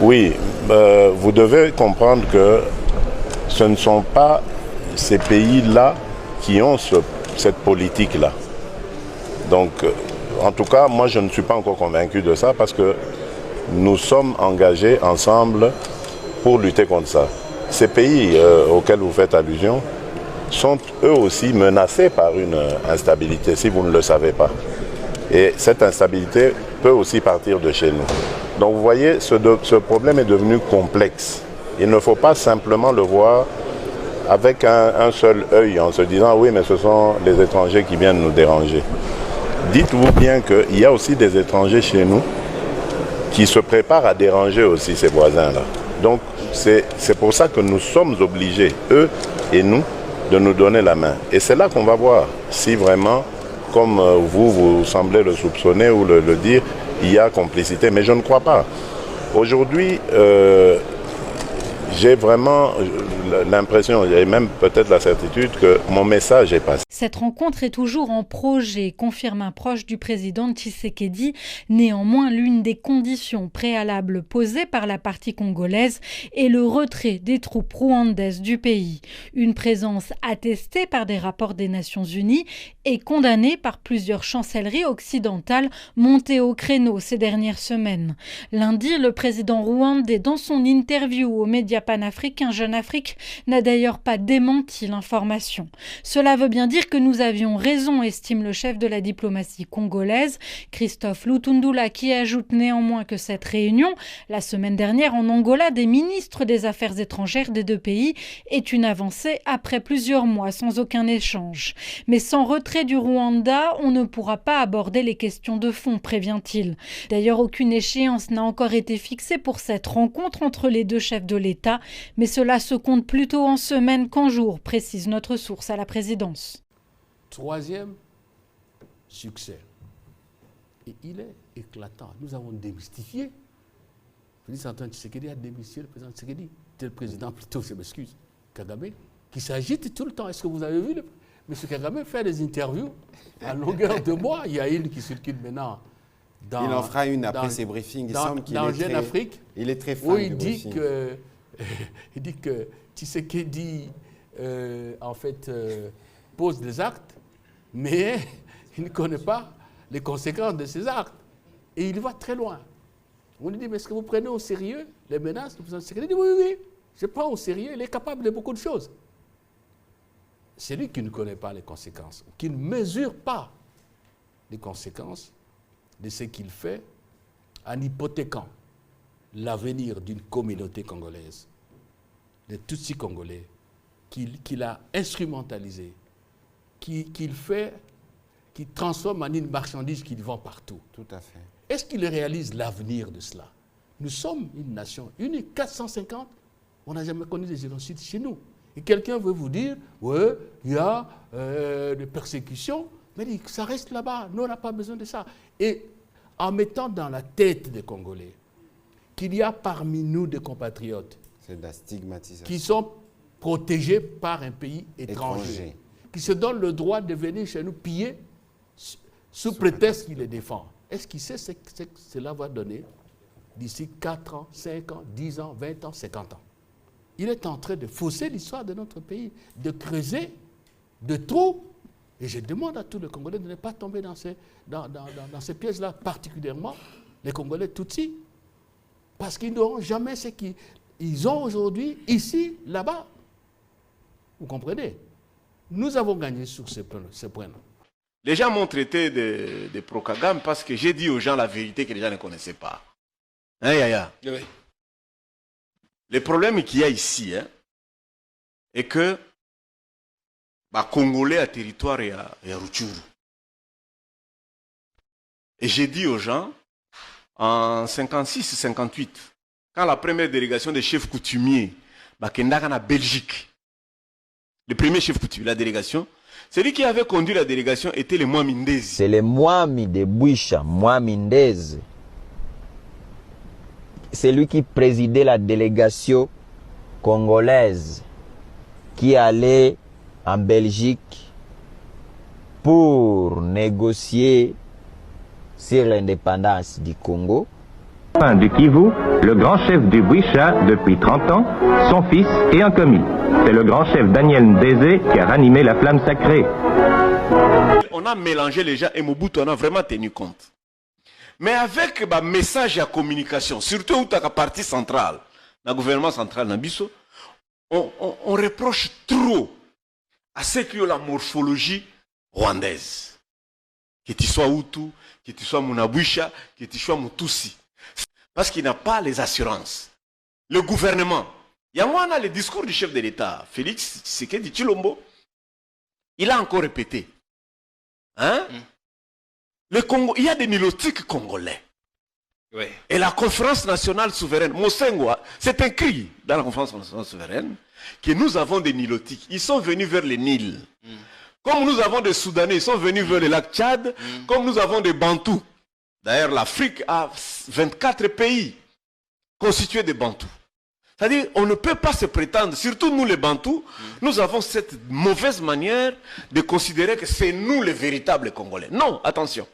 Oui, vous devez comprendre que ce ne sont pas ces pays-là qui ont cette politique-là. Donc, en tout cas, moi, je ne suis pas encore convaincu de ça parce que nous sommes engagés ensemble pour lutter contre ça. Ces pays auxquels vous faites allusion sont eux aussi menacés par une instabilité, si vous ne le savez pas. Et cette instabilité peut aussi partir de chez nous. Donc vous voyez, ce problème est devenu complexe. Il ne faut pas simplement le voir avec un seul œil en se disant oui, mais ce sont les étrangers qui viennent nous déranger. Dites-vous bien qu'il y a aussi des étrangers chez nous qui se préparent à déranger aussi ces voisins-là. Donc c'est pour ça que nous sommes obligés, eux et nous, de nous donner la main. Et c'est là qu'on va voir si vraiment, comme vous semblez le soupçonner ou le dire, il y a complicité. Mais je ne crois pas. Aujourd'hui, j'ai vraiment l'impression, et même peut-être la certitude, que mon message est passé. Cette rencontre est toujours en projet, confirme un proche du président Tshisekedi. Néanmoins, l'une des conditions préalables posées par la partie congolaise est le retrait des troupes rwandaises du pays. Une présence attestée par des rapports des Nations Unies et condamnée par plusieurs chancelleries occidentales montées au créneau ces dernières semaines. Lundi, le président rwandais, dans son interview aux médias panafricains Jeune Afrique, n'a d'ailleurs pas démenti l'information. Cela veut bien dire que nous avions raison, estime le chef de la diplomatie congolaise, Christophe Lutundula, qui ajoute néanmoins que cette réunion, la semaine dernière en Angola, des ministres des Affaires étrangères des deux pays, est une avancée après plusieurs mois sans aucun échange. Mais sans retrait du Rwanda, on ne pourra pas aborder les questions de fond, prévient-il. D'ailleurs, aucune échéance n'a encore été fixée pour cette rencontre entre les deux chefs de l'État, mais cela se compte plutôt en semaines qu'en jours, précise notre source à la présidence. Troisième succès, et il est éclatant. Nous avons démystifié. Le président Antoine Tshisekedi a démystifié le président Tshisekedi. C'est le président, plutôt, je m'excuse, Kagame, qui s'agite tout le temps. Est-ce que vous avez vu M. Kagame faire des interviews à longueur de mois? Il y a une qui circule maintenant. Il en fera une après ses briefings. Il semble qu'il est Jeune Afrique, il est très fan du briefing. Il dit que Tshisekedi, en fait, pose des actes, mais il ne connaît pas les conséquences de ces actes. Et il va très loin. On lui dit, mais est-ce que vous prenez au sérieux les menaces du président Tshisekedi? Il dit, oui, oui, je prends au sérieux, il est capable de beaucoup de choses. C'est lui qui ne connaît pas les conséquences, qui ne mesure pas les conséquences de ce qu'il fait en hypothéquant l'avenir d'une communauté congolaise, des Tutsis congolais, qu'il a instrumentalisé, qu'il transforme en une marchandise qu'il vend partout. Tout à fait. Est-ce qu'il réalise l'avenir de cela? Nous sommes une nation unique, 450, on n'a jamais connu des génocides chez nous. Et quelqu'un veut vous dire, ouais, il y a des persécutions, mais ça reste là-bas, nous on n'a pas besoin de ça. Et en mettant dans la tête des Congolais qu'il y a parmi nous des compatriotes de la stigmatisation, qui sont protégés par un pays étranger, qui se donnent le droit de venir chez nous piller sous prétexte qu'il les défend. Est-ce qu'il sait ce que cela va donner d'ici 4 ans, 5 ans, 10 ans, 20 ans, 50 ans? Il est en train de fausser l'histoire de notre pays, de creuser de trous. Et je demande à tous les Congolais de ne pas tomber dans ces pièges-là, particulièrement les Congolais Tutsis. Parce qu'ils n'auront jamais ce qu'ils ont aujourd'hui, ici, là-bas. Vous comprenez? Nous avons gagné sur ce point-là. Les gens m'ont traité de pro-Kagame parce que j'ai dit aux gens la vérité que les gens ne connaissaient pas. Hein, Yaya? Oui. Le problème qu'il y a ici, est que Congolais à territoire et à Rutshuru. Et j'ai dit aux gens, en 56-58, quand la première délégation des chefs coutumiers, Kendaka en Belgique, le premier chef coutumier, la délégation, celui qui avait conduit la délégation était le Mwami Ndezi. C'est le Mwami de Bouisha, Mwami Ndezi. C'est lui qui présidait la délégation congolaise qui allait en Belgique pour négocier sur l'indépendance du Congo. Du Kivu, le grand chef du Bouicha depuis 30 ans, son fils et un commis. C'est le grand chef Daniel Ndézé qui a ranimé la flamme sacrée. On a mélangé les gens et Mobutu en a vraiment tenu compte. Mais avec le message et la communication, surtout où tu as la partie centrale, le gouvernement central Nabiso, on reproche trop à ceux qui ont la morphologie rwandaise. Que tu sois Hutu, que tu sois Munabwisha, que tu sois Mutusi. Parce qu'il n'a pas les assurances. Le gouvernement, il y a moi, on a le discours du chef de l'État, Félix Tshisekedi Tshilombo, il a encore répété. Hein? Le Congo, il y a des nilotiques congolais. Oui. Et la conférence nationale souveraine, Mosengo, c'est écrit dans la conférence nationale souveraine que nous avons des nilotiques. Ils sont venus vers le Nil. Comme nous avons des Soudanais, ils sont venus vers le lac Tchad. Comme nous avons des Bantous. D'ailleurs, l'Afrique a 24 pays constitués de Bantous. C'est-à-dire, on ne peut pas se prétendre, surtout nous les Bantous, nous avons cette mauvaise manière de considérer que c'est nous les véritables Congolais. Non, attention.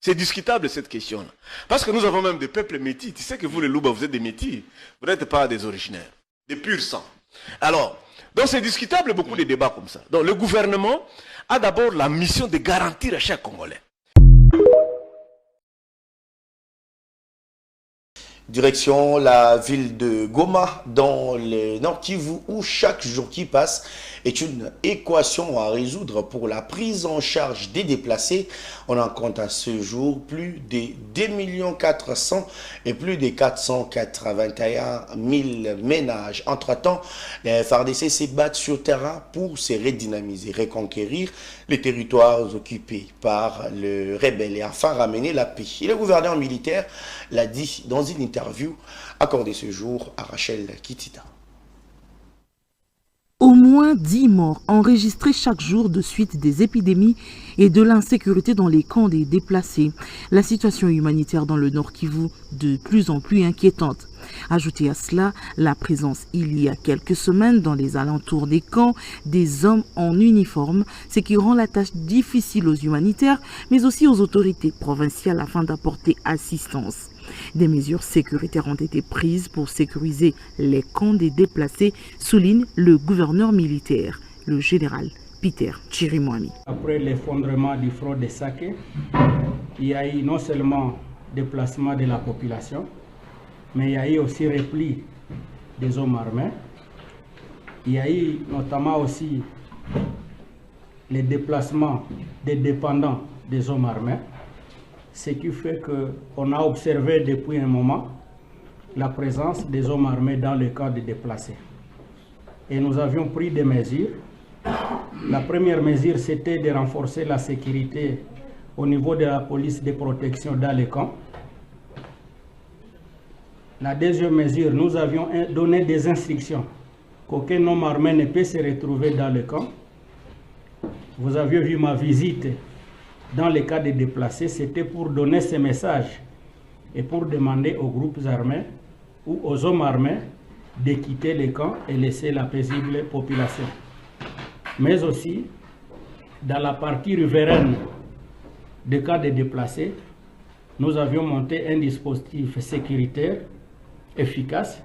C'est discutable cette question-là. Parce que nous avons même des peuples métis. Tu sais que vous les Louba, vous êtes des métis. Vous n'êtes pas des originaires, des purs sang. Alors, donc c'est discutable beaucoup de débats comme ça. Donc le gouvernement a d'abord la mission de garantir à chaque Congolais. Direction la ville de Goma dans le Nord Kivu où chaque jour qui passe est une équation à résoudre pour la prise en charge des déplacés. On en compte à ce jour plus de 2 400 000 et plus de 481 000 ménages. Entre-temps, les FARDC se battent sur terrain pour se redynamiser, reconquérir les territoires occupés par le rebelle et enfin ramener la paix. Et le gouverneur militaire l'a dit dans une interview accordée ce jour à Rachel Kitita. Au moins 10 morts enregistrés chaque jour de suite des épidémies et de l'insécurité dans les camps des déplacés. La situation humanitaire dans le Nord Kivu de plus en plus inquiétante. Ajoutez à cela la présence il y a quelques semaines dans les alentours des camps des hommes en uniforme, ce qui rend la tâche difficile aux humanitaires mais aussi aux autorités provinciales afin d'apporter assistance. Des mesures sécuritaires ont été prises pour sécuriser les camps des déplacés, souligne le gouverneur militaire, le général Peter Chirimwami. Après l'effondrement du front de Sake, il y a eu non seulement déplacement de la population, mais il y a eu aussi repli des hommes armés. Il y a eu notamment aussi les déplacements des dépendants des hommes armés. Ce qui fait qu'on a observé depuis un moment la présence des hommes armés dans le camp des déplacés. Et nous avions pris des mesures. La première mesure, c'était de renforcer la sécurité au niveau de la police de protection dans les camps. La deuxième mesure, nous avions donné des instructions qu'aucun homme armé ne peut se retrouver dans le camp. Vous avez vu ma visite dans les cas des déplacés, c'était pour donner ces messages et pour demander aux groupes armés ou aux hommes armés de quitter les camps et laisser la paisible population. Mais aussi, dans la partie riveraine des cas des déplacés, nous avions monté un dispositif sécuritaire efficace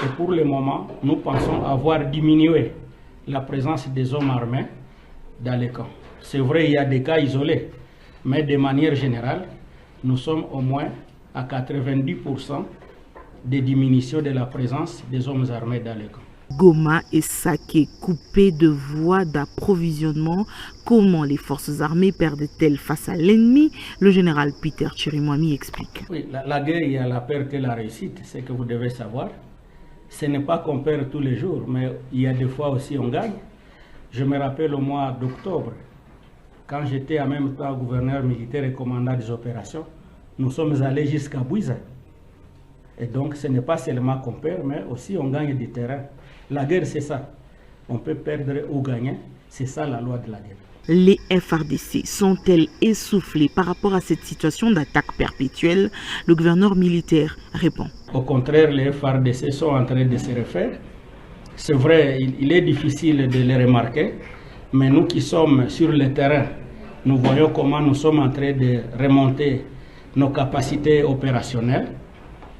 et pour le moment, nous pensons avoir diminué la présence des hommes armés dans les camps. C'est vrai, il y a des cas isolés, mais de manière générale, nous sommes au moins à 90% de diminution de la présence des hommes armés dans les camps. Goma et Sake coupés de voies d'approvisionnement. Comment les forces armées perdent-elles face à l'ennemi? Le général Peter Chirimwami explique. Oui, la guerre, il y a la perte et la réussite, c'est que vous devez savoir. Ce n'est pas qu'on perd tous les jours, mais il y a des fois aussi on gagne. Je me rappelle au mois d'octobre, quand j'étais en même temps gouverneur militaire et commandant des opérations, nous sommes allés jusqu'à Bouiza. Et donc ce n'est pas seulement qu'on perd, mais aussi on gagne du terrain. La guerre, c'est ça. On peut perdre ou gagner. C'est ça la loi de la guerre. Les FARDC sont-elles essoufflées par rapport à cette situation d'attaque perpétuelle? Le gouverneur militaire répond. Au contraire, les FARDC sont en train de se refaire. C'est vrai, il est difficile de les remarquer, mais nous qui sommes sur le terrain, nous voyons comment nous sommes en train de remonter nos capacités opérationnelles,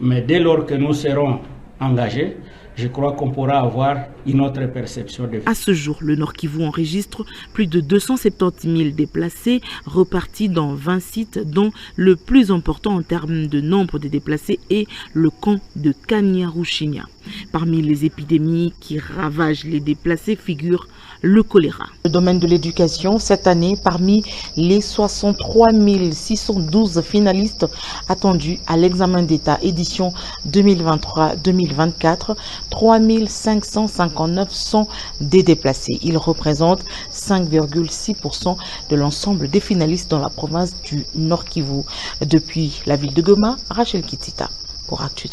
mais dès lors que nous serons engagés, je crois qu'on pourra avoir une autre perception de vie. À ce jour, le Nord Kivu enregistre plus de 270 000 déplacés repartis dans 20 sites, dont le plus important en termes de nombre de déplacés est le camp de Kanyaruchinya. Parmi les épidémies qui ravagent les déplacés figure le choléra. Le domaine de l'éducation, cette année, parmi les 63 612 finalistes attendus à l'examen d'État édition 2023-2024, 3 559 sont des déplacés. Ils représentent 5,6% de l'ensemble des finalistes dans la province du Nord Kivu. Depuis la ville de Goma, Rachel Kitita pour Actu.